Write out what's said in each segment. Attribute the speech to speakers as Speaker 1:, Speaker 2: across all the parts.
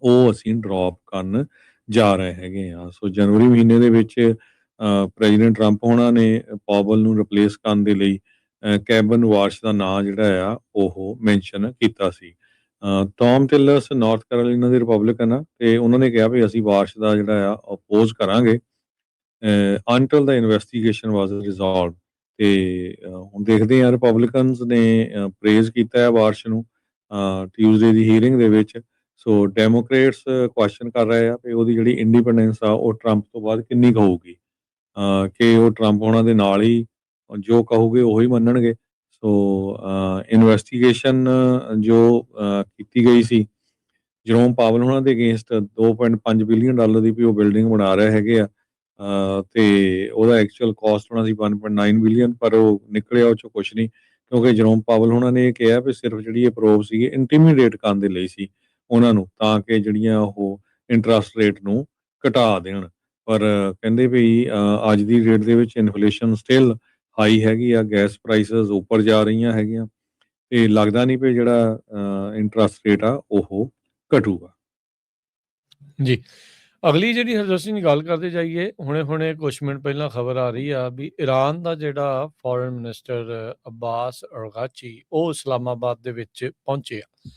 Speaker 1: ਉਹ ਅਸੀਂ ਡਰੋਪ ਕਰਨ ਜਾ ਰਹੇ ਹੈਗੇ ਆ। ਸੋ ਜਨਵਰੀ ਮਹੀਨੇ ਦੇ ਵਿੱਚ ਪ੍ਰੈਜ਼ੀਡੈਂਟ ਟਰੰਪ ਹੋਣਾ ਨੇ ਪਾਵਲ ਨੂੰ ਰਿਪਲੇਸ ਕਰਨ ਦੇ ਲਈ ਕੈਬਨ ਵਾਸ਼ ਦਾ ਨਾਂ ਜਿਹੜਾ ਆ ਉਹ ਮੈਂਸ਼ਨ ਕੀਤਾ ਸੀ। ਟੌਮ ਟਿਲਰਸ ਨਾਰਥ ਕੈਰੋਲੀਨਾ ਦੇ ਰਿਪਬਲਿਕਨ ਆ ਤੇ ਉਹਨਾਂ ਨੇ ਕਿਹਾ ਵੀ ਅਸੀਂ ਵਾਸ਼ ਦਾ ਜਿਹੜਾ ਆ ਅਪੋਜ਼ ਕਰਾਂਗੇ ਅੰਟਿਲ ਦਾ ਇਨਵੈਸਟੀਗੇਸ਼ਨ ਵਾਸ ਰਿਜ਼ੋਲਵ। ਤੇ ਹੁਣ ਦੇਖਦੇ ਆ ਰਿਪਬਲਿਕਨਸ ਨੇ ਪ੍ਰੇਜ਼ ਕੀਤਾ ਹੈ ਵਾਰਸ਼ ਨੂੰ ਟਿਊਜ਼ਡੇ ਦੀ ਹੀਅਰਿੰਗ ਦੇ ਵਿੱਚ। ਸੋ ਡੈਮੋਕ੍ਰੇਟਸ ਕੁਐਸਚਨ ਕਰ ਰਹੇ ਆ ਵੀ ਉਹਦੀ ਜਿਹੜੀ ਇੰਡੀਪੈਂਡੈਂਸ ਆ ਉਹ ਟਰੰਪ ਤੋਂ ਬਾਅਦ ਕਿੰਨੀ ਕੁ ਹੋਊਗੀ, ਕਿ ਉਹ ਟਰੰਪ ਉਹਨਾਂ ਦੇ ਨਾਲ ਹੀ ਜੋ ਕਹੋਗੇ ਉਹੀ ਮੰਨਣਗੇ। ਸੋ ਇਨਵੈਸਟੀਗੇਸ਼ਨ ਜੋ ਕੀਤੀ ਗਈ ਸੀ ਜਰੋਮ ਪਾਵਲ ਉਹਨਾਂ ਦੇ ਅਗੇਂਸਟ 2.5 ਬਿਲੀਅਨ ਡਾਲਰ ਦੀ ਵੀ ਉਹ ਬਿਲਡਿੰਗ ਬਣਾ ਰਹੇ ਹੈਗੇ ਆ ਤੇ ਉਹਦਾ ਐਕਚੁਅਲ ਕਾਸਟ ਹੋਣਾ ਸੀ 1.9 ਬਿਲੀਅਨ, ਪਰ ਉਹ ਨਿਕਲਿਆ ਉਹ ਚੋਂ ਕੁਛ ਨਹੀਂ, ਕਿਉਂਕਿ ਜਰੋਮ ਪਾਵਲ ਉਹਨਾਂ ਨੇ ਇਹ ਕਿਹਾ ਵੀ ਸਿਰਫ ਜਿਹੜੀ ਇਹ ਪ੍ਰੋਬ ਸੀਗੀ ਇੰਟੀਮੀਡੇਟ ਕਰਨ ਦੇ ਲਈ ਸੀ ਉਹਨਾਂ ਨੂੰ, ਤਾਂ ਕਿ ਜਿਹੜੀਆਂ ਉਹ ਇੰਟਰਸਟ ਰੇਟ ਨੂੰ ਘਟਾ ਦੇਣ। ਪਰ ਕਹਿੰਦੇ ਵੀ ਅੱਜ ਦੀ ਡੇਟ ਦੇ ਵਿੱਚ ਇਨਫਲੇਸ਼ਨ ਸਟਿਲ ਹਾਈ ਹੈਗੀ ਆ, ਗੈਸ ਪ੍ਰਾਈਸਸ ਉੱਪਰ ਜਾ ਰਹੀਆਂ ਹੈਗੀਆਂ ਤੇ ਲੱਗਦਾ ਨਹੀਂ ਵੀ ਜਿਹੜਾ ਇੰਟਰਸਟ ਰੇਟ ਆ ਉਹ ਘਟੂਗਾ।
Speaker 2: ਜੀ, ਅਗਲੀ ਜਿਹੜੀ ਅਸੀਂ ਦੀ ਗੱਲ ਕਰਦੇ ਜਾਈਏ, ਹੁਣੇ ਕੁਛ ਮਿੰਟ ਪਹਿਲਾਂ ਖਬਰ ਆ ਰਹੀ ਆ ਵੀ ਈਰਾਨ ਦਾ ਜਿਹੜਾ ਫੋਰਨ ਮਿਨਿਸਟਰ ਅਬਾਸ ਅਰਗਾਚੀ ਉਹ ਇਸਲਾਮਾਬਾਦ ਦੇ ਵਿੱਚ ਪਹੁੰਚੇ ਆ।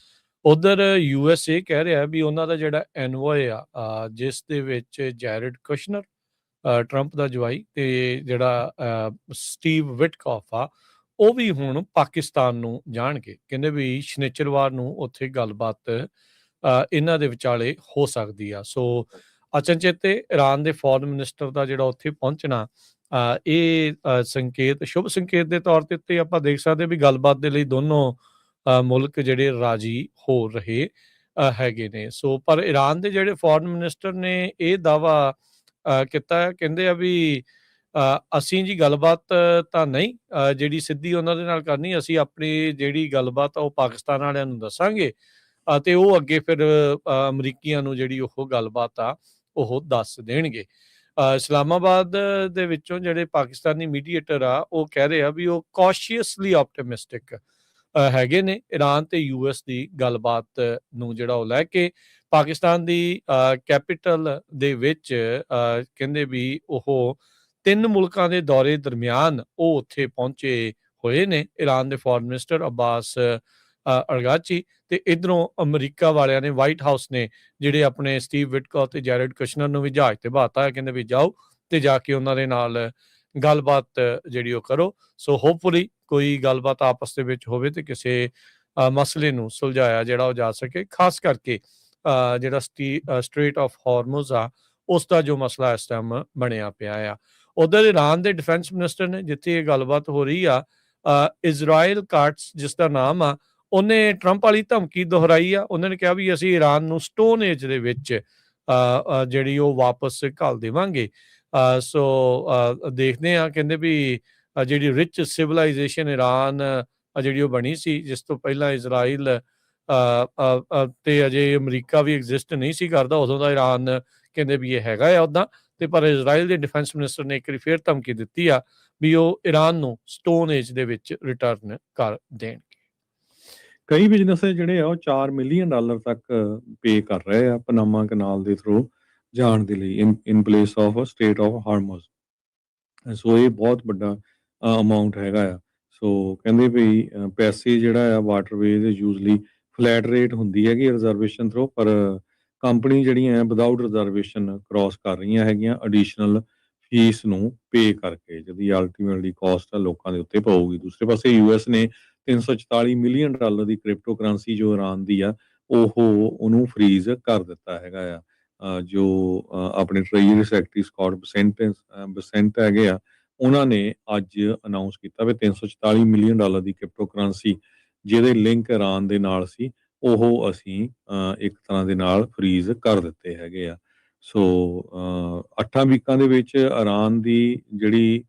Speaker 2: ਉਧਰ USA ਕਹਿ ਰਿਹਾ ਵੀ ਉਹਨਾਂ ਦਾ ਜਿਹੜਾ ਐਨਵੋਏ ਆ ਜਿਸ ਦੇ ਵਿੱਚ ਜੈਰਡ ਕੁਸ਼ਨਰ ਟਰੰਪ ਦਾ ਜਵਾਈ ਤੇ ਜਿਹੜਾ ਸਟੀਵ ਵਿਟਕੌਫ ਆ ਉਹ ਵੀ ਹੁਣ ਪਾਕਿਸਤਾਨ ਨੂੰ ਜਾਣਗੇ। ਕਹਿੰਦੇ ਵੀ ਸ਼ਨੀਚਰਵਾਰ ਨੂੰ ਉੱਥੇ ਗੱਲਬਾਤ ਇਹਨਾਂ ਦੇ ਵਿਚਾਲੇ ਹੋ ਸਕਦੀ ਆ। ਸੋ ਅਚਨਚੇਤੇ ਈਰਾਨ ਦੇ ਫੋਰਨ ਮਿਨਿਸਟਰ ਦਾ ਜਿਹੜਾ ਉੱਥੇ ਪਹੁੰਚਣਾ ਇਹ ਸੰਕੇਤ ਸ਼ੁਭ ਸੰਕੇਤ ਦੇ ਤੌਰ ਤੇ ਉੱਤੇ ਆਪਾਂ ਦੇਖ ਸਕਦੇ ਵੀ ਗੱਲਬਾਤ ਦੇ ਲਈ ਦੋਨੋਂ ਮੁਲਕ ਜਿਹੜੇ ਰਾਜੀ ਹੋ ਰਹੇ ਹੈਗੇ ਨੇ। ਸੋ ਪਰ ਈਰਾਨ ਦੇ ਜਿਹੜੇ ਫੋਰਨ ਮਿਨਿਸਟਰ ਨੇ ਇਹ ਦਾਅਵਾ ਕੀਤਾ, ਕਹਿੰਦੇ ਆ ਵੀ ਅਸੀਂ ਜੀ ਗੱਲਬਾਤ ਤਾਂ ਨਹੀਂ ਜਿਹੜੀ ਸਿੱਧੀ ਉਹਨਾਂ ਦੇ ਨਾਲ ਕਰਨੀ, ਅਸੀਂ ਆਪਣੀ ਜਿਹੜੀ ਗੱਲਬਾਤ ਆ ਉਹ ਪਾਕਿਸਤਾਨ ਵਾਲਿਆਂ ਨੂੰ ਦੱਸਾਂਗੇ ਅਤੇ ਉਹ ਅੱਗੇ ਫਿਰ ਅਮਰੀਕੀਆਂ ਨੂੰ ਜਿਹੜੀ ਉਹ ਗੱਲਬਾਤ ਆ ਉਹ ਦੱਸ ਦੇਣਗੇ। ਇਸਲਾਮਾਬਾਦ ਦੇ ਵਿੱਚੋਂ ਜਿਹੜੇ ਪਾਕਿਸਤਾਨੀ ਮੀਡੀਏਟਰ ਆ ਉਹ ਕਹਿ ਰਹੇ ਆ ਵੀ ਉਹ ਕੌਸ਼ੀਅਸਲੀ ਆਪਟਿਮਿਸਟਿਕ ਹੈਗੇ ਨੇ ਈਰਾਨ ਤੇ US ਦੀ ਗੱਲਬਾਤ ਨੂੰ ਜਿਹੜਾ ਉਹ ਲੈ ਕੇ। ਪਾਕਿਸਤਾਨ ਦੀ ਕੈਪੀਟਲ ਦੇ ਵਿੱਚ ਕਹਿੰਦੇ ਵੀ ਉਹ 3 ਮੁਲਕਾਂ ਦੇ ਦੌਰੇ ਦਰਮਿਆਨ ਉਹ ਉੱਥੇ ਪਹੁੰਚੇ ਹੋਏ ਨੇ ਈਰਾਨ ਦੇ ਫੋਰਨ ਮਿਨਿਸਟਰ ਅਬਾਸ ਅਰਗਾਚੀ। ਤੇ ਇਧਰੋਂ ਅਮਰੀਕਾ ਵਾਲਿਆਂ ਨੇ ਵਾਈਟ ਹਾਊਸ ਨੇ ਜਿਹੜੇ ਆਪਣੇ ਸਟੀਵ ਵਿਟਕੌਫ ਤੇ ਜੈਰਡ ਕੁਸ਼ਨਰ ਨੂੰ ਵੀ ਜਹਾਜ਼ ਤੇ ਬਾਤਾ, ਕਹਿੰਦੇ ਵੀ ਜਾਓ ਤੇ ਜਾ ਕੇ ਉਹਨਾਂ ਦੇ ਨਾਲ ਗੱਲਬਾਤ ਜਿਹੜੀ ਉਹ ਕਰੋ। ਸੋ ਹੋਪਫੁਲੀ ਕੋਈ ਗੱਲਬਾਤ ਆਪਸ ਦੇ ਵਿੱਚ ਹੋਵੇ ਤੇ ਕਿਸੇ ਮਸਲੇ ਨੂੰ ਸੁਲਝਾਇਆ ਜਿਹੜਾ ਉਹ ਜਾ ਸਕੇ, ਖਾਸ ਕਰਕੇ ਜਿਹੜਾ ਸਟ੍ਰੇਟ ਆਫ ਹਾਰਮੁਜ਼ ਆ ਉਸ ਦਾ ਜੋ ਮਸਲਾ ਇਸ ਟਾਈਮ ਬਣਿਆ ਪਿਆ ਆ। ਉਧਰ ਈਰਾਨ ਦੇ ਡਿਫੈਂਸ ਮਿਨਿਸਟਰ ਨੇ ਜਿੱਥੇ ਇਹ ਗੱਲਬਾਤ ਹੋ ਰਹੀ ਆ ਇਜ਼ਰਾਈਲ ਕਾਟਸ ਜਿਸ ਦਾ ਨਾਮ ਆ, ਉਹਨੇ ਟਰੰਪ ਵਾਲੀ ਧਮਕੀ ਦੁਹਰਾਈ ਆ। ਉਹਨਾਂ ਨੇ ਕਿਹਾ ਵੀ ਅਸੀਂ ਈਰਾਨ ਨੂੰ ਸਟੋਨ ਏਜ ਦੇ ਵਿੱਚ ਜਿਹੜੀ ਉਹ ਵਾਪਸ ਘੱਲ ਦੇਵਾਂਗੇ। ਸੋ ਦੇਖਦੇ ਆ, ਕਹਿੰਦੇ ਵੀ ਜਿਹੜੀ ਰਿਚ ਸਿਵਲਾਈਜੇਸ਼ਨ ਈਰਾਨ ਜਿਹੜੀ ਉਹ ਬਣੀ ਸੀ ਜਿਸ ਤੋਂ ਪਹਿਲਾਂ ਇਜ਼ਰਾਈਲ ਤੇ ਅਜੇ ਅਮਰੀਕਾ ਵੀ ਐਗਜ਼ਿਸਟ ਨਹੀਂ ਸੀ ਕਰਦਾ, ਉਦੋਂ ਦਾ ਈਰਾਨ ਕਹਿੰਦੇ ਵੀ ਇਹ ਹੈਗਾ ਆ ਉੱਦਾਂ। ਤੇ ਪਰ ਇਜ਼ਰਾਈਲ ਦੇ ਡਿਫੈਂਸ ਮਿਨਿਸਟਰ ਨੇ ਇੱਕ ਵਾਰੀ ਫੇਰ ਧਮਕੀ ਦਿੱਤੀ ਆ ਵੀ ਉਹ ਈਰਾਨ ਨੂੰ ਸਟੋਨ ਏਜ ਦੇ ਵਿੱਚ ਰਿਟਰਨ ਕਰ ਦੇਣਗੇ।
Speaker 1: ਕਈ ਬਿਜ਼ਨਸ ਜਿਹੜੇ ਆ ਉਹ 4 ਮਿਲੀਅਨ ਡਾਲਰ ਤੱਕ ਪੇ ਕਰ ਰਹੇ ਆ ਪਨਾਮਾ ਕਨਾਲ ਦੇ ਥਰੂ ਜਾਣ ਦੇ ਲਈ in place of state of harms. So ਇਹ ਬਹੁਤ ਵੱਡਾ ਅਮਾਉਂਟ ਹੈਗਾ ਆ। ਸੋ ਕਹਿੰਦੇ ਵੀ ਪੈਸੇ ਜਿਹੜਾ ਆ ਵਾਟਰਵੇਜ਼ ਯੂਜ਼ਲੀ ਫਲੈਟ ਰੇਟ ਹੁੰਦੀ ਹੈਗੀ ਰਿਜ਼ਰਵੇਸ਼ਨ ਥਰੂ, ਪਰ ਕੰਪਨੀ ਜਿਹੜੀਆਂ ਆ ਵਿਦਆਊਟ ਰਿਜ਼ਰਵੇਸ਼ਨ ਕ੍ਰਾਸ ਕਰ ਰਹੀਆਂ ਹੈਗੀਆਂ ਐਡੀਸ਼ਨਲ ਫੀਸ ਨੂੰ ਪੇ ਕਰਕੇ, ਜਿਹਦੀ ਅਲਟੀਮੇਟਲੀ ਕਾਸਟ ਆ ਲੋਕਾਂ ਦੇ ਉੱਤੇ ਪਊਗੀ। ਦੂਸਰੇ ਪਾਸੇ US ਨੇ 344 ਮਿਲੀਅਨ ਡਾਲਰ ਦੀ ਕ੍ਰਿਪਟੋ ਕਰੰਸੀ ਜੋ ਈਰਾਨ ਦੀ ਆ ਉਹਨੂੰ ਫਰੀਜ਼ ਕਰ ਦਿੱਤਾ ਹੈਗਾ ਆ। ਜੋ ਆਪਣੇ ਟ੍ਰੇਜਰੀ ਸੈਕਟਰੀ ਸਕਾਟ ਬਸੈਂਟ ਹੈਗੇ ਆ, ਉਹਨਾਂ ਨੇ ਅੱਜ ਅਨਾਉਂਸ ਕੀਤਾ ਵੀ 344 ਮਿਲੀਅਨ ਡਾਲਰ ਦੀ ਕ੍ਰਿਪਟੋ ਕਰੰਸੀ ਜਿਹਦੇ ਲਿੰਕ ਈਰਾਨ ਦੇ ਨਾਲ ਸੀ ਉਹ ਅਸੀਂ ਇੱਕ ਤਰ੍ਹਾਂ ਦੇ ਨਾਲ ਫਰੀਜ਼ ਕਰ ਦਿੱਤੇ ਹੈਗੇ ਆ। ਸੋ 8 ਵੀਕਾਂ ਦੇ ਵਿੱਚ ਈਰਾਨ ਦੀ ਜਿਹੜੀ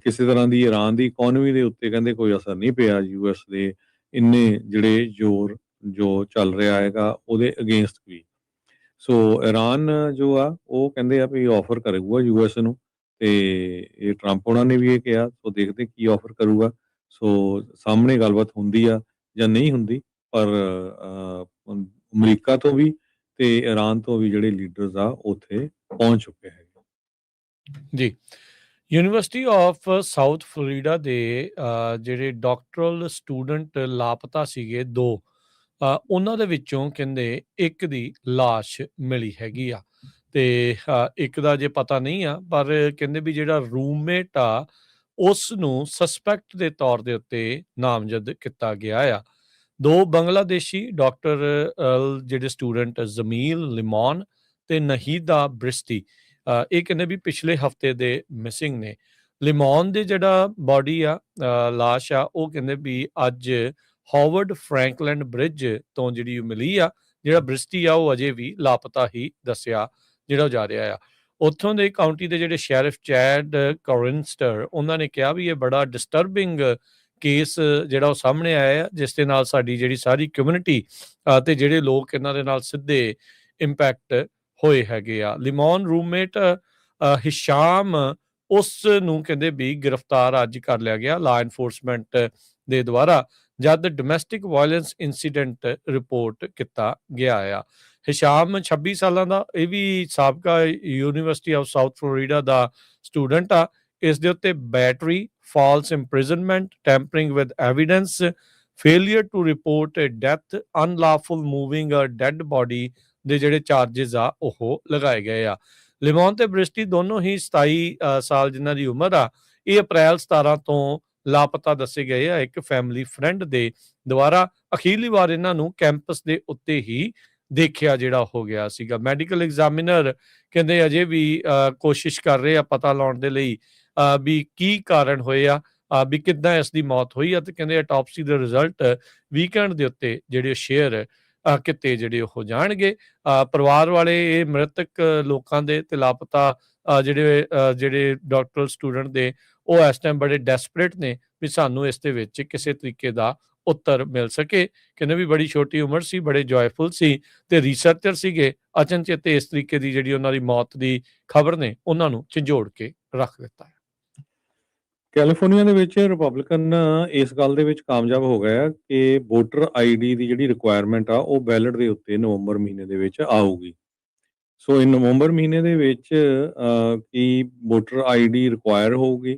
Speaker 1: ਕਿਸੇ ਤਰ੍ਹਾਂ ਦੀ ਈਰਾਨ ਦੀ ਇਕੋਨਮੀ ਦੇ ਉੱਤੇ ਕਹਿੰਦੇ ਕੋਈ ਅਸਰ ਨਹੀਂ ਪਿਆ US ਦੇ ਇੰਨੇ ਜਿਹੜੇ ਜ਼ੋਰ ਜੋ ਚੱਲ ਰਿਹਾ ਹੈਗਾ ਉਹਦੇ ਅਗੇਂਸਟ ਵੀ। ਸੋ ਈਰਾਨ ਜੋ ਆ ਉਹ ਕਹਿੰਦੇ ਆ ਵੀ ਆਫਰ ਕਰੂਗਾ US ਨੂੰ, ਤੇ ਇਹ ਟਰੰਪ ਉਹਨਾਂ ਨੇ ਵੀ ਇਹ ਕਿਹਾ। ਸੋ ਦੇਖਦੇ ਕੀ ਆਫਰ ਕਰੂਗਾ। ਸੋ ਸਾਹਮਣੇ ਗੱਲਬਾਤ ਹੁੰਦੀ ਆ ਜਾਂ ਨਹੀਂ ਹੁੰਦੀ, ਪਰ ਅਮਰੀਕਾ ਤੋਂ ਵੀ ਤੇ ਈਰਾਨ ਤੋਂ ਵੀ ਜਿਹੜੇ ਲੀਡਰਸ ਆ ਉੱਥੇ ਪਹੁੰਚ ਚੁੱਕੇ ਹੈਗੇ।
Speaker 2: ਜੀ। ਯੂਨੀਵਰਸਿਟੀ ਆਫ ਸਾਊਥ ਫਲੋਰੀਡਾ ਦੇ ਜਿਹੜੇ ਡਾਕਟਰਲ ਸਟੂਡੈਂਟ ਲਾਪਤਾ ਸੀਗੇ 2, ਉਹਨਾਂ ਦੇ ਵਿੱਚੋਂ ਕਹਿੰਦੇ ਇੱਕ ਦੀ ਲਾਸ਼ ਮਿਲੀ ਹੈਗੀ ਆ ਤੇ ਇੱਕ ਦਾ ਜੇ ਪਤਾ ਨਹੀਂ ਆ, ਪਰ ਕਹਿੰਦੇ ਵੀ ਜਿਹੜਾ ਰੂਮਮੇਟ ਆ ਉਸ ਨੂੰ ਸਸਪੈਕਟ ਦੇ ਤੌਰ ਦੇ ਉੱਤੇ ਨਾਮਜ਼ਦ ਕੀਤਾ ਗਿਆ ਆ। 2 ਬੰਗਲਾਦੇਸ਼ੀ ਡਾਕਟਰ ਜਿਹੜੇ ਸਟੂਡੈਂਟ ਜ਼ਮੀਲ ਲਿਮੋਨ ਤੇ ਨਹੀਦਾ ਬ੍ਰਿਸਟੀ, ਇਹ ਕਹਿੰਦੇ ਵੀ ਪਿਛਲੇ ਹਫਤੇ ਦੇ ਮਿਸਿੰਗ ਨੇ। ਲਿਮੋਨ ਦੇ ਜਿਹੜਾ ਬਾਡੀ ਆ, ਲਾਸ਼ ਆ, ਉਹ ਕਹਿੰਦੇ ਵੀ ਅੱਜ ਹਾਵਰਡ ਫਰੈਂਕਲੈਂਡ ਬ੍ਰਿਜ ਤੋਂ ਜਿਹੜੀ ਮਿਲੀ ਆ। ਜਿਹੜਾ ਬ੍ਰਿਸਟੀ ਆ ਉਹ ਅਜੇ ਵੀ ਲਾਪਤਾ ਹੀ ਦੱਸਿਆ ਜਿਹੜਾ ਜਾ ਰਿਹਾ ਆ। ਉੱਥੋਂ ਦੇ ਕਾਊਂਟੀ ਦੇ ਜਿਹੜੇ ਸ਼ੈਰਿਫ ਚੈਡ ਕੋਰਿੰਸਟਰ, ਉਹਨਾਂ ਨੇ ਕਿਹਾ ਵੀ ਇਹ ਬੜਾ ਡਿਸਟਰਬਿੰਗ ਕੇਸ ਜਿਹੜਾ ਉਹ ਸਾਹਮਣੇ ਆਇਆ, ਜਿਸ ਦੇ ਨਾਲ ਸਾਡੀ ਜਿਹੜੀ ਸਾਰੀ ਕਮਿਊਨਿਟੀ ਤੇ ਜਿਹੜੇ ਲੋਕ ਇਹਨਾਂ ਦੇ ਨਾਲ ਸਿੱਧੇ ਇੰਪੈਕਟ ਹੋਏ ਹੈਗੇ ਆ। ਲਿਮੋਨ ਰੂਮਮੇਟ ਹਿਸ਼ਾਮ, ਉਸ ਨੂੰ ਕਹਿੰਦੇ ਵੀ ਗ੍ਰਿਫਤਾਰ ਅੱਜ ਕਰ ਲਿਆ ਗਿਆ ਲਾ ਐਨਫੋਰਸਮੈਂਟ ਦੇ ਦੁਆਰਾ, ਜਦ ਡੋਮੈਸਟਿਕ ਵਾਇਲੈਂਸ ਇਨਸੀਡੈਂਟ ਰਿਪੋਰਟ ਕੀਤਾ ਗਿਆ ਆ। ਹਿਸ਼ਾਮ 26 ਸਾਲਾਂ ਦਾ, ਇਹ ਵੀ ਸਾਬਕਾ ਯੂਨੀਵਰਸਿਟੀ ਆਫ ਸਾਊਥ ਫਲੋਰੀਡਾ ਦਾ ਸਟੂਡੈਂਟ ਆ। ਇਸ ਦੇ ਉੱਤੇ battery, false imprisonment, tampering with evidence, failure to report death, unlawful moving a dead body ਦੇ ਜਿਹੜੇ ਚਾਰजेस ਆ ਉਹ ਲਗਾਏ ਗਏ ਆ। ਲਿਮੋਨ ਤੇ ਬ੍ਰਿਸਟੀ ਦੋਨੋਂ ਹੀ 27 ਸਾਲ ਜਿਨ੍ਹਾਂ ਦੀ ਉਮਰ ਆ, ਇਹ ਅਪ੍ਰੈਲ 17 ਤੋਂ ਲਾਪਤਾ ਦੱਸੇ ਗਏ ਆ ਇੱਕ ਫੈਮਿਲੀ ਫਰੈਂਡ ਦੇ ਦੁਆਰਾ। ਅਖੀਰਲੀ ਵਾਰ ਇਹਨਾਂ ਨੂੰ ਕੈਂਪਸ ਦੇ ਉੱਤੇ ਹੀ ਦੇਖਿਆ ਜਿਹੜਾ ਹੋ ਗਿਆ ਸੀਗਾ। ਮੈਡੀਕਲ ਐਗਜ਼ਾਮੀਨਰ ਕਹਿੰਦੇ ਅਜੇ ਵੀ ਕੋਸ਼ਿਸ਼ ਕਰ ਰਹੇ ਆ ਪਤਾ ਲਾਉਣ ਦੇ ਲਈ ਵੀ ਕੀ ਕਾਰਨ ਹੋਏ ਆ, ਵੀ ਕਿੱਦਾਂ ਇਸ ਦੀ ਮੌਤ ਹੋਈ ਆ, ਤੇ ਕਹਿੰਦੇ ਆਟੋਪਸੀ ਦੇ ਰਿਜ਼ਲਟ ਵੀਕਐਂਡ ਦੇ ਉੱਤੇ ਜਿਹੜੇ ਸ਼ੇਅਰ ਕਿਤੇ ਜਿਹੜੇ ਹੋ ਜਾਣਗੇ। ਪਰਿਵਾਰ ਵਾਲੇ ਇਹ ਮ੍ਰਿਤਕ ਲੋਕਾਂ ਦੇ ਤੇ ਲਾਪਤਾ ਜਿਹੜੇ ਡਾਕਟਰਲ ਸਟੂਡੈਂਟ ਦੇ, ਉਹ ਇਸ ਟਾਈਮ ਬੜੇ ਡੈਸਪਰੇਟ ਨੇ ਵੀ ਸਾਨੂੰ ਇਸ ਦੇ ਵਿੱਚ ਕਿਸੇ ਤਰੀਕੇ ਦਾ ਉੱਤਰ ਮਿਲ ਸਕੇ। ਕਹਿੰਦੇ ਵੀ ਬੜੀ ਛੋਟੀ ਉਮਰ ਸੀ, ਬੜੇ ਜੋਇਫੁਲ ਸੀ ਤੇ ਰਿਸਰਚਰ ਸੀਗੇ। ਅਚਨਚੇਤ ਇਸ ਤਰੀਕੇ ਦੀ ਜਿਹੜੀ ਉਹਨਾਂ ਦੀ ਮੌਤ ਦੀ ਖਬਰ ਨੇ ਉਹਨਾਂ ਨੂੰ ਝੰਜੋੜ ਕੇ ਰੱਖ ਦਿੱਤਾ ਹੈ।
Speaker 1: ਕੈਲੀਫੋਰਨੀਆ ਦੇ ਵਿੱਚ ਰਿਪਬਲਿਕਨ ਇਸ ਗੱਲ ਦੇ ਵਿੱਚ ਕਾਮਯਾਬ ਹੋ ਗਏ ਆ ਕਿ ਵੋਟਰ ਆਈਡੀ ਦੀ ਜਿਹੜੀ ਰਿਕੁਆਇਰਮੈਂਟ ਆ ਉਹ ਬੈਲਟ ਦੇ ਉੱਤੇ ਨਵੰਬਰ ਮਹੀਨੇ ਦੇ ਵਿੱਚ ਆਊਗੀ। ਸੋ ਇਹ ਨਵੰਬਰ ਮਹੀਨੇ ਦੇ ਵਿੱਚ ਕੀ ਵੋਟਰ ਆਈਡੀ ਰਿਕੁਆਇਰ ਹੋਊਗੀ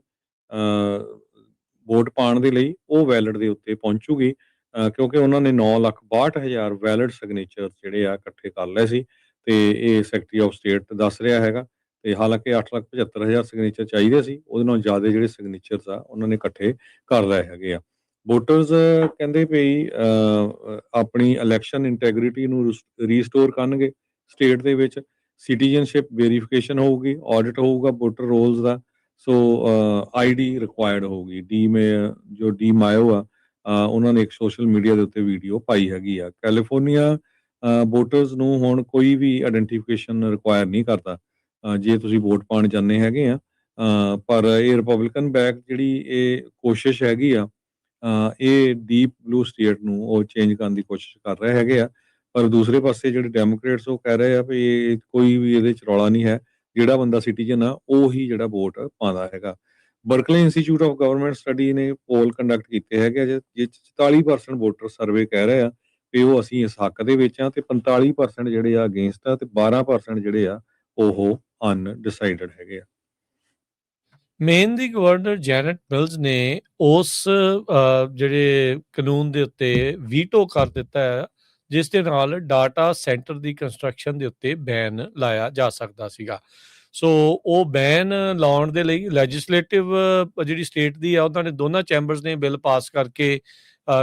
Speaker 1: ਵੋਟ ਪਾਉਣ ਦੇ ਲਈ, ਉਹ ਬੈਲਟ ਦੇ ਉੱਤੇ ਪਹੁੰਚੂਗੀ, ਕਿਉਂਕਿ ਉਹਨਾਂ ਨੇ 9,62,000 ਵੈਲਿਡ ਸਿਗਨੇਚਰ ਜਿਹੜੇ ਆ ਇਕੱਠੇ ਕਰ ਲਏ ਸੀ ਤੇ ਇਹ ਸੈਕਟਰੀ ਆਫ ਸਟੇਟ ਦੱਸ ਰਿਹਾ ਹੈਗਾ। ਤੇ ਹਾਲਾਂਕਿ 8,75,000 ਸਿਗਨੇਚਰ ਚਾਹੀਦੇ ਸੀ, ਉਹਦੇ ਨਾਲੋਂ ਜ਼ਿਆਦਾ ਜਿਹੜੇ ਸਿਗਨੇਚਰਸ ਆ ਉਹਨਾਂ ਨੇ ਇਕੱਠੇ ਕਰ ਲਏ ਹੈਗੇ ਆ। ਵੋਟਰਸ ਕਹਿੰਦੇ ਵੀ ਆਪਣੀ ਇਲੈਕਸ਼ਨ ਇੰਟੈਗ੍ਰਿਟੀ ਨੂੰ ਰੀਸਟੋਰ ਕਰਨਗੇ ਸਟੇਟ ਦੇ ਵਿੱਚ। ਸਿਟੀਜ਼ਨਸ਼ਿਪ ਵੈਰੀਫਿਕੇਸ਼ਨ ਹੋਊਗੀ, ਆਡਿਟ ਹੋਊਗਾ ਵੋਟਰ ਰੋਲਸ ਦਾ। ਸੋ ਆਈਡੀ ਰਿਕੁਆਇਰਡ ਹੋਊਗੀ। ਡੀ ਮਾਇਓ ਆ, ਉਹਨਾਂ ਨੇ ਇੱਕ ਸੋਸ਼ਲ ਮੀਡੀਆ ਦੇ ਉੱਤੇ ਵੀਡੀਓ ਪਾਈ ਹੈਗੀ ਆ। ਕੈਲੀਫੋਰਨੀਆ ਵੋਟਰਸ ਨੂੰ ਹੁਣ ਕੋਈ ਵੀ ਆਇਡੈਂਟੀਫਿਕੇਸ਼ਨ ਰਿਕੁਆਇਰ ਨਹੀਂ ਕਰਦਾ ਜੇ ਤੁਸੀਂ ਵੋਟ ਪਾਉਣ ਜਾਂਦੇ ਹੈਗੇ ਆ। ਪਰ ਇਹ ਰਿਪਬਲਿਕਨ ਬੈਕ ਜਿਹੜੀ ਇਹ ਕੋਸ਼ਿਸ਼ ਹੈਗੀ ਆ, ਇਹ ਡੀਪ ਬਲੂ ਸਟੇਟ ਨੂੰ ਉਹ ਚੇਂਜ ਕਰਨ ਦੀ ਕੋਸ਼ਿਸ਼ ਕਰ ਰਹੇ ਹੈਗੇ ਆ। ਪਰ ਦੂਸਰੇ ਪਾਸੇ ਜਿਹੜੇ ਡੈਮੋਕ੍ਰੇਟਸ ਉਹ ਕਹਿ ਰਹੇ ਆ ਵੀ ਇਹ ਕੋਈ ਵੀ ਇਹਦੇ 'ਚ ਰੌਲਾ ਨਹੀਂ ਹੈ, ਜਿਹੜਾ ਬੰਦਾ ਸਿਟੀਜ਼ਨ ਆ ਉਹ ਹੀ ਜਿਹੜਾ ਵੋਟ ਪਾਉਂਦਾ ਹੈਗਾ। Berkeley institute of government study ਨੇ ਪੋਲ ਕੰਡਕਟ ਕੀਤੇ ਹੈਗੇ ਆ, ਜਿਸ 'ਚ 44% ਵੋਟਰ ਸਰਵੇ ਕਹਿ ਰਹੇ ਆ ਵੀ ਉਹ ਅਸੀਂ ਇਸ ਹੱਕ ਦੇ ਵਿੱਚ ਆ, ਤੇ 45% ਜਿਹੜੇ ਆ ਅਗੇਂਸਟ ਆ, ਤੇ 12% ਜਿਹੜੇ ਆ ਉਹ ਅਨਡਿਸਾਈਡਡ ਹੈਗੇ ਆ।
Speaker 2: ਮੇਨ ਦੀ ਗਵਰਨਰ ਜੈਨਟ ਮਿਲਜ਼ ਨੇ ਉਸ ਜਿਹੜੇ ਕਾਨੂੰਨ ਦੇ ਉੱਤੇ ਵੀਟੋ ਕਰ ਦਿੱਤਾ ਹੈ, ਜਿਸ ਦੇ ਨਾਲ ਡਾਟਾ ਸੈਂਟਰ ਦੀ ਕੰਸਟਰਕਸ਼ਨ ਦੇ ਉੱਤੇ ਬੈਨ ਲਾਇਆ ਜਾ ਸਕਦਾ ਸੀਗਾ। ਸੋ ਉਹ ਬੈਨ ਲਾਉਣ ਦੇ ਲਈ ਲੈਜਿਸਲੇਟਿਵ ਜਿਹੜੀ ਸਟੇਟ ਦੀ ਆ, ਉਹਨਾਂ ਨੇ ਦੋਨਾਂ ਚੈਂਬਰਸ ਨੇ ਬਿੱਲ ਪਾਸ ਕਰਕੇ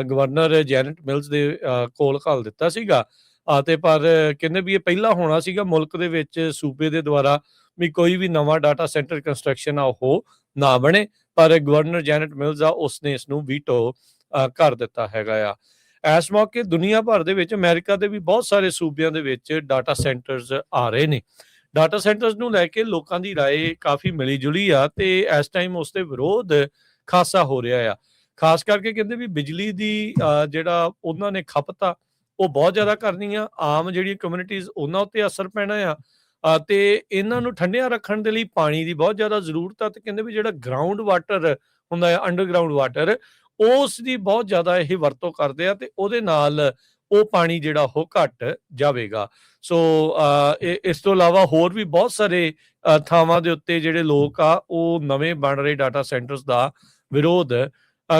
Speaker 2: ਗਵਰਨਰ ਜੈਨਟ ਮਿਲਜ਼ ਦੇ ਕੋਲ ਘੱਲ ਦਿੱਤਾ ਸੀਗਾ। ਤੇ ਪਰ ਕਹਿੰਦੇ ਵੀ ਇਹ ਪਹਿਲਾਂ ਹੋਣਾ ਸੀਗਾ ਮੁਲਕ ਦੇ ਵਿੱਚ ਸੂਬੇ ਦੇ ਦੁਆਰਾ ਵੀ ਕੋਈ ਵੀ ਨਵਾਂ ਡਾਟਾ ਸੈਂਟਰ ਕੰਸਟਰਕਸ਼ਨ ਆ ਉਹ ਨਾ ਬਣੇ, ਪਰ ਗਵਰਨਰ ਜੈਨਟ ਮਿਲਜ਼ ਆ ਉਸਨੇ ਇਸ ਨੂੰ ਵੀਟੋ ਕਰ ਦਿੱਤਾ ਹੈਗਾ ਆ। ਇਸ ਮੌਕੇ ਦੁਨੀਆ ਭਰ ਦੇ ਵਿੱਚ ਅਮਰੀਕਾ ਦੇ ਵੀ ਬਹੁਤ ਸਾਰੇ ਸੂਬਿਆਂ ਦੇ ਵਿੱਚ ਡਾਟਾ ਸੈਂਟਰਸ ਆ ਰਹੇ ਨੇ। ਡਾਟਾ ਸੈਂਟਰਸ ਨੂੰ ਲੈ ਕੇ ਲੋਕਾਂ ਦੀ ਰਾਏ ਕਾਫੀ ਮਿਲੀ ਜੁਲੀ ਆ ਤੇ ਇਸ ਟਾਈਮ ਉਸ ਦੇ ਵਿਰੋਧ ਖਾਸਾ ਹੋ ਰਿਹਾ ਆ। ਖਾਸ ਕਰਕੇ ਕਹਿੰਦੇ ਵੀ ਬਿਜਲੀ ਦੀ ਜਿਹੜਾ ਉਹਨਾਂ ਨੇ ਖਪਤ ਆ ਉਹ ਬਹੁਤ ਜ਼ਿਆਦਾ ਕਰਨੀ ਆ, ਆਮ ਜਿਹੜੀ ਕਮਿਊਨਿਟੀਜ਼ ਉਹਨਾਂ ਉੱਤੇ ਅਸਰ ਪੈਣਾ ਆ ਤੇ ਇਹਨਾਂ ਨੂੰ ਠੰਡਿਆ ਰੱਖਣ ਦੇ ਲਈ ਪਾਣੀ ਦੀ ਬਹੁਤ ਜ਼ਿਆਦਾ ਜ਼ਰੂਰਤ ਆ। ਤੇ ਕਹਿੰਦੇ ਵੀ ਜਿਹੜਾ ਗਰਾਊਂਡ ਵਾਟਰ ਹੁੰਦਾ ਆ, ਅੰਡਰਗਰਾਊਂਡ ਵਾਟਰ, ਉਸ ਦੀ ਬਹੁਤ ਜ਼ਿਆਦਾ ਇਹ ਵਰਤੋਂ ਕਰਦੇ ਆ ਤੇ ਉਹਦੇ ਨਾਲ ਉਹ ਪਾਣੀ ਜਿਹੜਾ ਉਹ ਘਟ ਜਾਵੇਗਾ। ਸੋ ਇਸ ਤੋਂ ਇਲਾਵਾ ਹੋਰ ਵੀ ਬਹੁਤ ਸਾਰੇ ਥਾਵਾਂ ਦੇ ਉੱਤੇ ਜਿਹੜੇ ਲੋਕ ਆ ਉਹ ਨਵੇਂ ਬਣ ਰਹੇ ਡਾਟਾ ਸੈਂਟਰਸ ਦਾ ਵਿਰੋਧ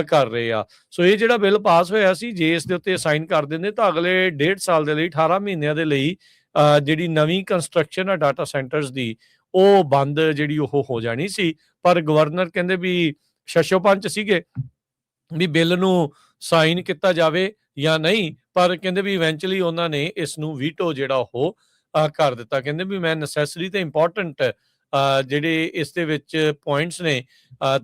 Speaker 2: ਕਰ ਰਹੇ ਆ। ਸੋ ਇਹ ਜਿਹੜਾ ਬਿੱਲ ਪਾਸ ਹੋਇਆ ਸੀ, ਜੇ ਇਸ ਦੇ ਉੱਤੇ ਸਾਈਨ ਕਰ ਦਿੰਦੇ ਤਾਂ ਅਗਲੇ 1.5 ਸਾਲ ਦੇ ਲਈ 18 ਮਹੀਨਿਆਂ ਦੇ ਲਈ ਜਿਹੜੀ ਨਵੀਂ ਕੰਸਟਰਕਸ਼ਨ ਆ ਡਾਟਾ ਸੈਂਟਰਸ ਦੀ ਉਹ ਬੰਦ ਜਿਹੜੀ ਉਹ ਹੋ ਜਾਣੀ ਸੀ। ਪਰ ਗਵਰਨਰ ਕਹਿੰਦੇ ਵੀ ਸ਼ਸ਼ੋਪੰਚ ਸੀਗੇ ਵੀ ਬਿੱਲ ਨੂੰ ਸਾਈਨ ਕੀਤਾ ਜਾਵੇ ਜਾਂ ਨਹੀਂ, ਪਰ ਕਹਿੰਦੇ ਵੀ ਇਵੈਂਚੁਅਲੀ ਉਹਨਾਂ ਨੇ ਇਸ ਨੂੰ ਵੀਟੋ ਜਿਹੜਾ ਉਹ ਕਰ ਦਿੱਤਾ। ਕਹਿੰਦੇ ਵੀ ਮੈਂ ਨੈਸੈਸਰੀ ਤੇ ਇੰਪੋਰਟੈਂਟ ਜਿਹੜੇ ਇਸ ਦੇ ਵਿੱਚ ਪੁਆਇੰਟਸ ਨੇ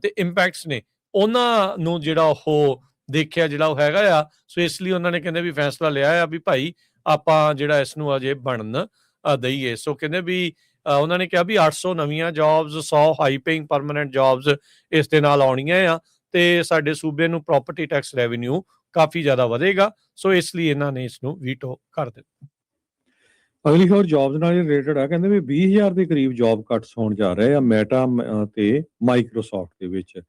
Speaker 2: ਤੇ ਇੰਪੈਕਟਸ ਨੇ ਉਹਨਾਂ ਨੂੰ ਜਿਹੜਾ ਉਹ ਦੇਖਿਆ ਜਿਹੜਾ ਉਹ ਹੈਗਾ ਆ। ਸੋ ਇਸ ਲਈ ਉਹਨਾਂ ਨੇ ਕਹਿੰਦੇ ਵੀ ਫੈਸਲਾ ਲਿਆ ਆ ਵੀ ਭਾਈ ਆਪਾਂ ਜਿਹੜਾ ਇਸ ਨੂੰ ਅਜੇ ਬਣਨ ਦਈਏ। ਸੋ ਕਹਿੰਦੇ ਵੀ ਉਹਨਾਂ ਨੇ ਕਿਹਾ ਵੀ 800 ਨਵੀਆਂ jobs, 100 high paying permanent jobs ਇਸ ਦੇ ਨਾਲ ਆਉਣੀਆਂ ਆ ਤੇ ਸਾਡੇ ਸੂਬੇ ਨੂੰ ਪ੍ਰੋਪਰਟੀ ਟੈਕਸ ਰੈਵਨਿਊ ਕਾਫੀ ਜ਼ਿਆਦਾ ਵਧੇਗਾ। ਸੋ ਇਸ ਲਈ ਇਹਨਾਂ ਨੇ ਇਸ ਨੂੰ ਵੀਟੋ ਕਰ ਦਿੱਤਾ।
Speaker 1: ਅਗਲੀ ਖਬਰ ਜੌਬਸ ਨਾਲ ਰਿਲੇਟਡ ਆ। ਕਹਿੰਦੇ ਵੀ 20,000 ਦੇ ਕਰੀਬ ਜੌਬ ਕੱਟਸ ਹੋਣ ਜਾ ਰਹੇ ਆ ਮੈਟਾ ਤੇ ਮਾਈਕਰੋਸਾਫਟ ਦੇ ਵਿੱਚ।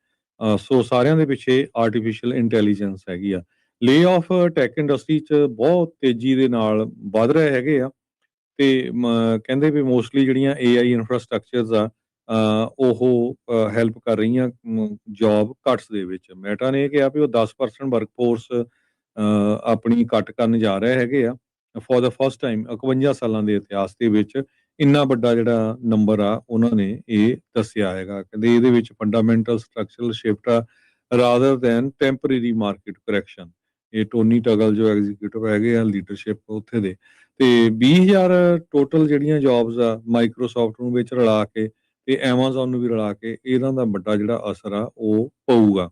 Speaker 1: ਸੋ ਸਾਰਿਆਂ ਦੇ ਪਿੱਛੇ ਆਰਟੀਫਿਸ਼ੀਅਲ ਇੰਟੈਲੀਜੈਂਸ ਹੈਗੀ ਆ। ਲੇ ਆਫ ਟੈਕ ਇੰਡਸਟਰੀ 'ਚ ਬਹੁਤ ਤੇਜ਼ੀ ਦੇ ਨਾਲ ਵੱਧ ਰਹੇ ਹੈਗੇ ਆ ਤੇ ਕਹਿੰਦੇ ਵੀ ਮੋਸਟਲੀ ਜਿਹੜੀਆਂ AI ਇਨਫਰਾਸਟਰਕਚਰਸ ਆ ਉਹ ਹੈਲਪ ਕਰ ਰਹੀਆਂ ਜੌਬ ਕੱਟਸ ਦੇ ਵਿੱਚ। ਮੈਟਾ ਨੇ ਇਹ ਕਿਹਾ ਵੀ ਉਹ 10% ਵਰਕਫੋਰਸ ਆਪਣੀ ਕੱਟ ਕਰਨ ਜਾ ਰਹੇ ਹੈਗੇ ਆ ਫॉर द ਫਸਟ ਟਾਈਮ 51 ਸਾਲਾਂ ਦੇ ਇਤਿਹਾਸ ਦੇ ਵਿੱਚ। ਇੰਨਾ ਵੱਡਾ ਜਿਹੜਾ ਨੰਬਰ ਆ ਉਹਨਾਂ ਨੇ ਇਹ ਦੱਸਿਆ ਹੈਗਾ। ਕਹਿੰਦੇ ਇਹਦੇ ਵਿੱਚ ਫੰਡਾਮੈਂਟਲ ਸਟਰਕਚਰਲ ਸ਼ਿਫਟ ਆ rather then temporary market correction. ਇਹ ਟੋਨੀ ਟਗਲ ਜੋ ਐਗਜ਼ੀਕਿਊਟਿਵ ਹੈਗੇ ਆ ਲੀਡਰਸ਼ਿਪ ਉੱਥੇ ਦੇ, ਤੇ 20,000 ਟੋਟਲ ਜਿਹੜੀਆਂ ਜੌਬਸ ਆ ਮਾਈਕਰੋਸਾਫਟ ਨੂੰ ਵਿੱਚ ਰਲਾ ਕੇ ਤੇ ਐਮਾਜ਼ਨ ਨੂੰ ਵੀ ਰਲਾ ਕੇ ਇਹਨਾਂ ਦਾ ਵੱਡਾ ਜਿਹੜਾ ਅਸਰ ਆ ਉਹ ਪਊਗਾ।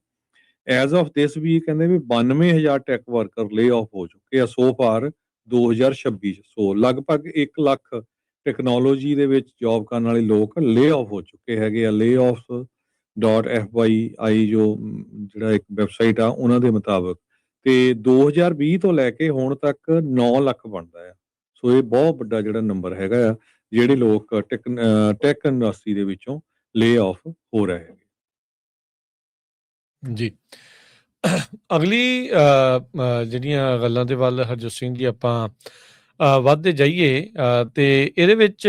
Speaker 1: ਐਜ਼ ਆਫ ਦਿਸ ਵੀ ਕਹਿੰਦੇ ਵੀ 92,000 ਟੈਕ ਵਰਕਰ ਲੇ ਆਫ ਹੋ ਚੁੱਕੇ ਆ ਸੋ ਫਾਰ 2026 ਚ। ਸੋ ਲਗਭਗ 1 ਲੱਖ ਟੈਕਨੋਲੋਜੀ ਦੇ ਵਿੱਚ ਜੌਬ ਕਰਨ ਵਾਲੇ ਲੋਕ ਲੇ ਆਫ ਹੋ ਚੁੱਕੇ ਹੈਗੇ ਆ। layoffs.fyi ਜੋ ਜਿਹੜਾ ਇੱਕ ਵੈਬਸਾਈਟ ਆ ਉਹਨਾਂ ਦੇ ਮੁਤਾਬਕ, ਤੇ 2020 ਤੋਂ ਲੈ ਕੇ ਹੁਣ ਤੱਕ 9 ਲੱਖ ਬਣਦਾ ਆ। ਸੋ ਇਹ ਬਹੁਤ ਵੱਡਾ ਜਿਹੜਾ ਨੰਬਰ ਹੈਗਾ ਆ ਜਿਹੜੇ ਲੋਕ ਟੈਕ ਇੰਡਸਟਰੀ ਦੇ ਵਿੱਚੋਂ ਲੇ ਆਫ ਹੋ ਰਹੇ ਹੈਗੇ।
Speaker 2: ਜੀ ਅਗਲੀ ਜਿਹੜੀਆਂ ਗੱਲਾਂ ਦੇ ਵੱਲ ਹਰਜੋਤ ਸਿੰਘ ਜੀ ਆਪਾਂ ਵੱਧਦੇ ਜਾਈਏ ਤੇ ਇਹਦੇ ਵਿੱਚ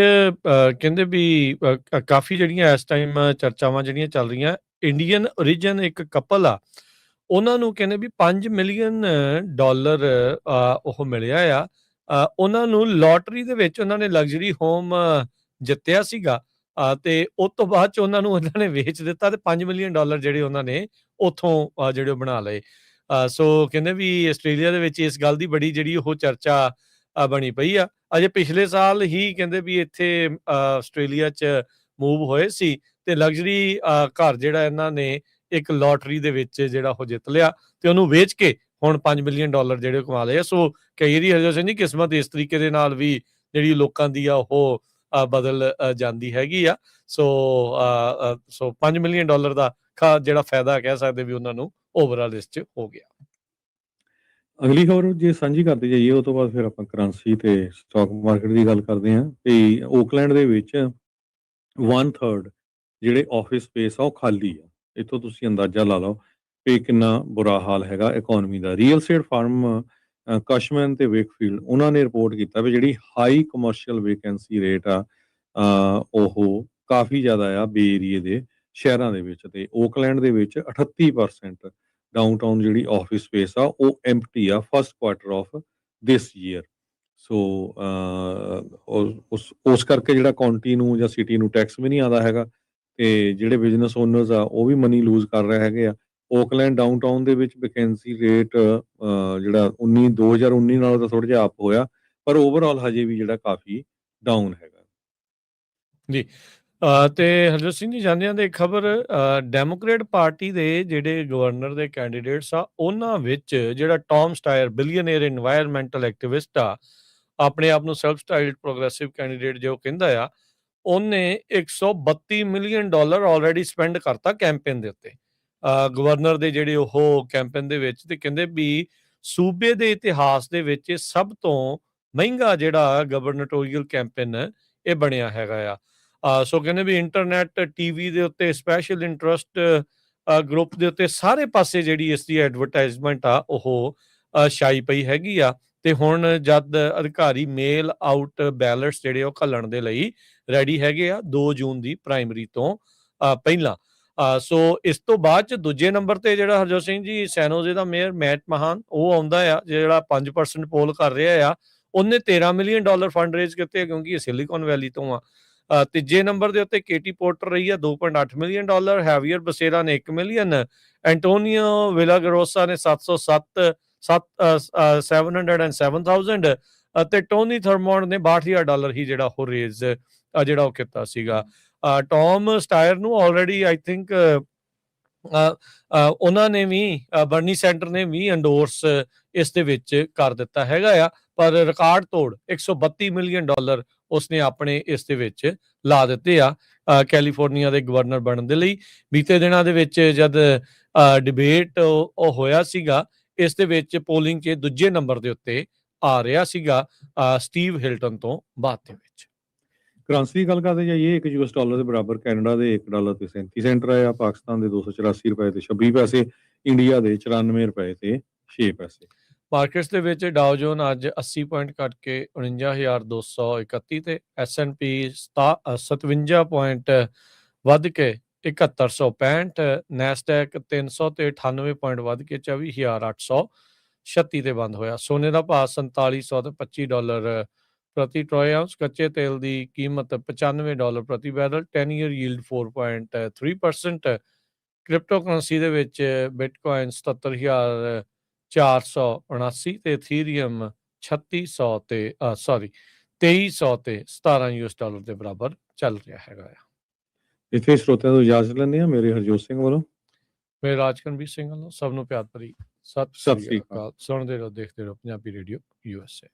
Speaker 2: ਕਹਿੰਦੇ ਵੀ ਕਾਫੀ ਜਿਹੜੀਆਂ ਇਸ ਟਾਈਮ ਚਰਚਾਵਾਂ ਜਿਹੜੀਆਂ ਚੱਲ ਰਹੀਆਂ, ਇੰਡੀਅਨ ਓਰੀਜਨ ਇੱਕ ਕਪਲ ਆ ਉਹਨਾਂ ਨੂੰ ਕਹਿੰਦੇ ਵੀ $5 ਮਿਲੀਅਨ ਉਹ ਮਿਲਿਆ ਆ। ਉਹਨਾਂ ਨੂੰ ਲੋਟਰੀ ਦੇ ਵਿੱਚ ਉਹਨਾਂ ਨੇ ਲਗਜ਼ਰੀ ਹੋਮ ਜਿੱਤਿਆ ਸੀਗਾ ਤੇ ਉਸ ਤੋਂ ਬਾਅਦ ਚ ਉਹਨਾਂ ਨੂੰ ਉਹਨਾਂ ਨੇ ਵੇਚ ਦਿੱਤਾ ਤੇ $5 ਮਿਲੀਅਨ ਜਿਹੜੇ ਉਹਨਾਂ ਨੇ ਉੱਥੋਂ ਜਿਹੜੇ ਉਹ ਬਣਾ ਲਏ। ਸੋ ਕਹਿੰਦੇ ਵੀ ਆਸਟ੍ਰੇਲੀਆ ਦੇ ਵਿੱਚ ਇਸ ਗੱਲ ਦੀ ਬੜੀ ਜਿਹੜੀ ਉਹ ਚਰਚਾ ਬਣੀ ਪਈ ਆ। ਅਜੇ ਪਿਛਲੇ ਸਾਲ ਹੀ ਕਹਿੰਦੇ ਵੀ ਇੱਥੇ ਆਸਟ੍ਰੇਲੀਆ 'ਚ ਮੂਵ ਹੋਏ ਸੀ ਤੇ ਲਗਜ਼ਰੀ ਘਰ ਜਿਹੜਾ ਇਹਨਾਂ ਨੇ ਇੱਕ ਲੋਟਰੀ ਦੇ ਵਿੱਚ ਜਿਹੜਾ ਉਹ ਜਿੱਤ ਲਿਆ ਤੇ ਉਹਨੂੰ ਵੇਚ ਕੇ ਹੁਣ $5 ਮਿਲੀਅਨ ਜਿਹੜੇ ਕਮਾ ਲਏ ਆ। ਸੋ ਕਈ ਵਾਰੀ ਹਰਜੋਤ ਸਿੰਘ ਜੀ ਕਿਸਮਤ ਇਸ ਤਰੀਕੇ ਦੇ ਨਾਲ ਵੀ ਜਿਹੜੀ ਲੋਕਾਂ ਦੀ ਆ ਉਹ ਬਦਲ ਜਾਂਦੀ ਹੈਗੀ ਆ। ਸੋ $5 ਮਿਲੀਅਨ ਦਾ ਜਿਹੜਾ ਫਾਇਦਾ ਕਹਿ ਸਕਦੇ ਵੀ ਉਹਨਾਂ ਨੂੰ ਓਵਰਆਲ ਇਸ 'ਚ ਹੋ ਗਿਆ।
Speaker 1: ਅਗਲੀ ਖਬਰ ਜੇ ਸਾਂਝੀ ਕਰਦੇ ਜਾਈਏ ਉਹ ਤੋਂ ਬਾਅਦ ਫਿਰ ਆਪਾਂ ਕਰੰਸੀ ਤੇ ਸਟਾਕ ਮਾਰਕੀਟ ਦੀ ਗੱਲ ਕਰਦੇ ਹਾਂ। ਤੇ ਓਕਲੈਂਡ ਦੇ ਵਿੱਚ 1/3 ਜਿਹੜੇ ਆਫਿਸ ਸਪੇਸ ਆ ਉਹ ਖਾਲੀ ਆ। ਇੱਥੋਂ ਤੁਸੀਂ ਅੰਦਾਜ਼ਾ ਲਾ ਲਓ ਕਿ ਕਿੰਨਾ ਬੁਰਾ ਹਾਲ ਹੈਗਾ ਇਕਨੋਮੀ ਦਾ। ਰੀਅਲ ਏਸਟੇਟ ਫਰਮ ਕਸ਼ਮੈਨ ਤੇ ਵੇਕਫੀਲਡ ਉਹਨਾਂ ਨੇ ਰਿਪੋਰਟ ਕੀਤਾ ਵੀ ਜਿਹੜੀ ਹਾਈ ਕਮਰਸ਼ੀਅਲ ਵੇਕੈਂਸੀ ਰੇਟ ਆ ਉਹ ਕਾਫੀ ਜ਼ਿਆਦਾ ਆ ਬੇ ਏਰੀਏ ਦੇ ਸ਼ਹਿਰਾਂ ਦੇ ਵਿੱਚ। ਤੇ ਓਕਲੈਂਡ ਦੇ ਵਿੱਚ 38% ਡਾਊਨਟਾਊਨ ਜਿਹੜੀ ਆਫਿਸ ਸਪੇਸ ਆ ਉਹ ਐਮਪਟੀ ਆ first quarter of this year. So ਉਸ ਕਰਕੇ ਜਿਹੜਾ ਕਾਉਂਟੀ ਨੂੰ ਜਾਂ ਸਿਟੀ ਨੂੰ ਟੈਕਸ ਵੀ ਨਹੀਂ ਆਉਂਦਾ ਹੈਗਾ ਤੇ ਜਿਹੜੇ ਬਿਜ਼ਨਸ ਓਨਰਸ ਆ ਉਹ ਵੀ ਮਨੀ ਲੂਜ਼ ਕਰ ਰਹੇ ਹੈਗੇ ਆ। ਓਕਲੈਂਡ ਡਾਊਨਟਾਊਨ ਦੇ ਵਿੱਚ ਵੈਕੈਂਸੀ ਰੇਟ ਜਿਹੜਾ 2019 ਨਾਲੋਂ ਤਾਂ ਥੋੜਾ ਜਿਹਾ ਅਪ ਹੋਇਆ ਪਰ ਓਵਰਆਲ ਹਜੇ ਵੀ ਜਿਹੜਾ ਕਾਫੀ ਡਾਊਨ ਹੈਗਾ
Speaker 2: ਜੀ। ਤੇ ਹਰਜੋਤ ਸਿੰਘ ਜੀ ਜਾਣਦੇ ਹਾਂ ਇੱਕ ਖਬਰ ਡੈਮੋਕ੍ਰੇਟ ਪਾਰਟੀ ਦੇ ਜਿਹੜੇ ਗਵਰਨਰ ਦੇ ਕੈਂਡੀਡੇਟਸ ਆ ਉਹਨਾਂ ਵਿੱਚ ਜਿਹੜਾ ਟੌਮ ਸਟਾਇਰ ਬਿਲੀਅਨੇਅਰ ਇਨਵਾਇਰਨਮੈਂਟਲ ਐਕਟਿਵਿਸਟ ਆ, ਆਪਣੇ ਆਪ ਨੂੰ ਸੈਲਫ ਸਟਾਈਲਡ ਪ੍ਰੋਗਰੈਸਿਵ ਕੈਂਡੀਡੇਟ ਜੋ ਕਹਿੰਦਾ ਆ, ਉਹਨੇ $132 ਮਿਲੀਅਨ ਆਲਰੇਡੀ ਸਪੈਂਡ ਕਰਤਾ ਕੈਂਪੇਨ ਦੇ ਉੱਤੇ ਗਵਰਨਰ ਦੇ ਜਿਹੜੇ ਉਹ ਕੈਂਪੇਨ ਦੇ ਵਿੱਚ। ਤੇ ਕਹਿੰਦੇ ਵੀ ਸੂਬੇ ਦੇ ਇਤਿਹਾਸ ਦੇ ਵਿੱਚ ਸਭ ਤੋਂ ਮਹਿੰਗਾ ਜਿਹੜਾ ਗਵਰਨਟੋਰੀਅਲ ਕੈਂਪੇਨ ਇਹ ਬਣਿਆ ਹੈਗਾ ਆ। ਸੋ ਕਹਿੰਦੇ ਵੀ ਇੰਟਰਨੈਟ ਟੀਵੀ ਦੇ ਉੱਤੇ ਸਪੈਸ਼ਲ ਇੰਟਰਸਟ ਗਰੁੱਪ ਦੇ ਉੱਤੇ ਸਾਰੇ ਪਾਸੇ ਜਿਹੜੀ ਇਸ ਦੀ ਐਡਵਰਟਾਈਜ਼ਮੈਂਟ ਆ ਉਹ ਛਾਈ ਪਈ ਹੈਗੀ ਆ। ਤੇ ਹੁਣ ਜਦ ਅਧਿਕਾਰੀ ਮੇਲ ਆਊਟ ਬੈਲਟਸ ਜਿਹੜੇ ਉਹ ਘੱਲਣ ਦੇ ਲਈ ਰੈਡੀ ਹੈਗੇ ਆ 2 ਜੂਨ ਦੀ ਪ੍ਰਾਇਮਰੀ ਤੋਂ ਪਹਿਲਾਂ। ਸੋ ਇਸ ਤੋਂ ਬਾਅਦ ਚ ਦੂਜੇ ਨੰਬਰ ਤੇ ਜਿਹੜਾ ਹਰਜੋਤ ਸਿੰਘ ਜੀ ਸੈਨੋਜ਼ੇ ਦਾ ਮੇਅਰ ਮੈਟ ਮਹਾਨ ਉਹ ਆਉਂਦਾ ਆ, ਜਿਹੜਾ 5% ਪੋਲ ਕਰ ਰਿਹਾ ਆ। ਉਹਨੇ $13 ਮਿਲੀਅਨ ਫੰਡ ਰੇਜ਼ ਕੀਤੇ ਕਿਉਂਕਿ ਇਹ ਸਿਲੀਕਨ ਵੈਲੀ ਤੋਂ ਆ। ਤੀਜੇ ਨੰਬਰ ਦੇ ਉੱਤੇ ਕੇਟੀ ਪੋਰਟਰ ਰਹੀ ਆ $2.8 ਮਿਲੀਅਨ, ਹੈਵੀਅਰ ਬਸੇਰਾ ਨੇ 1 ਮਿਲੀਅਨ, ਐਂਟੋਨੀਓ ਵਿਲਾਗਰੋਸਾ ਨੇ 707,000 ਅਤੇ ਟੋਨੀ ਥਰਮੋਂਡ ਨੇ $62,000 ਹੀ ਜਿਹੜਾ ਉਹ ਰੇਜ਼ ਜਿਹੜਾ ਉਹ ਕੀਤਾ ਸੀਗਾ। ਟੌਮ ਸਟਾਇਰ ਨੂੰ ਆਲਰੇਡੀ ਆਈ ਥਿੰਕ ਉਹਨਾਂ ਨੇ ਵੀ ਬਰਨੀ ਸੈਂਟਰ ਨੇ ਵੀ ਐਂਡੋਰਸ ਇਸ ਦੇ ਵਿੱਚ ਕਰ ਦਿੱਤਾ ਹੈਗਾ ਆ, ਪਰ ਰਿਕਾਰਡ ਤੋੜ $132 ਮਿਲੀਅਨ ਉਸਨੇ ਆਪਣੇ ਇਸ ਦੇ ਵਿੱਚ ਲਾ ਦਿੱਤੇ ਆ ਕੈਲੀਫੋਰਨੀਆ ਦੇ ਗਵਰਨਰ ਬਣਨ ਦੇ ਲਈ। ਬੀਤੇ ਦਿਨਾਂ ਦੇ ਵਿੱਚ ਜਦ ਡਿਬੇਟ ਉਹ ਹੋਇਆ ਸੀਗਾ, ਇਸ ਦੇ ਵਿੱਚ ਪੋਲਿੰਗ 'ਚ ਦੂਜੇ ਨੰਬਰ ਦੇ ਉੱਤੇ ਆ ਰਿਹਾ ਸੀਗਾ ਸਟੀਵ ਹਿਲਟਨ ਤੋਂ ਬਾਅਦ ਦੇ ਵਿੱਚ।
Speaker 1: ਕਰੰਸੀ ਦੀ ਗੱਲ ਕਰਦੇ ਜਾਈਏ, $1 ਦੇ ਬਰਾਬਰ ਕੈਨੇਡਾ ਦੇ $1 ਤੇ 37 ਸੈਂਟ ਰਿਹਾ, ਪਾਕਿਸਤਾਨ ਦੇ 284 ਰੁਪਏ ਤੇ 26 ਪੈਸੇ, ਇੰਡੀਆ ਦੇ 94 ਰੁਪਏ ਤੇ 6 ਪੈਸੇ।
Speaker 2: ਮਾਰਕੀਟਸ ਦੇ ਵਿੱਚ ਡਾਓ ਜੋਨ ਅੱਜ 80 ਪੁਆਇੰਟ ਘਟ ਕੇ 49,231 ਤੇ, S&P 57 ਪੁਆਇੰਟ ਵੱਧ ਕੇ 7165, ਨੈਸਡੈਕ 300 ਤੇ 98 ਪੁਆਇੰਟ ਵੱਧ ਕੇ 24,836 ਤੇ ਬੰਦ ਹੋਇਆ। ਸੋਨੇ ਦਾ ਭਾਅ $4725 ਪ੍ਰਤੀ ਟਰੋਏ ਆਉਂਸ, ਕੱਚੇ ਤੇਲ ਦੀ ਕੀਮਤ $95 ਪ੍ਰਤੀ barrel, 10 year yield 4.3%। Crypto currency ਦੇ ਵਿੱਚ ਬਿਟਕੋਇਨ 77,479 ਤੇ ਇਥੀਰੀਅਮ 2300 ਤੇ 17 US$ ਦੇ ਬਰਾਬਰ ਚੱਲ ਰਿਹਾ ਹੈਗਾ ਆ।
Speaker 1: ਇੱਥੇ ਸਰੋਤਿਆਂ ਤੋਂ ਇਜਾਜ਼ਤ ਲੈਂਦੇ ਹਾਂ। ਮੇਰੇ ਹਰਜੋਤ ਸਿੰਘ ਵੱਲੋਂ,
Speaker 2: ਮੇਰੇ ਰਾਜਕਨਵੀਰ ਸਿੰਘ ਵੱਲੋਂ ਸਭ ਨੂੰ ਪਿਆਰ ਭਰੀ ਸਤਿ ਸ੍ਰੀ ਅਕਾਲ। ਸੁਣਦੇ ਰਹੋ, ਦੇਖਦੇ ਰਹੋ ਪੰਜਾਬੀ ਰੇਡੀਓ USA।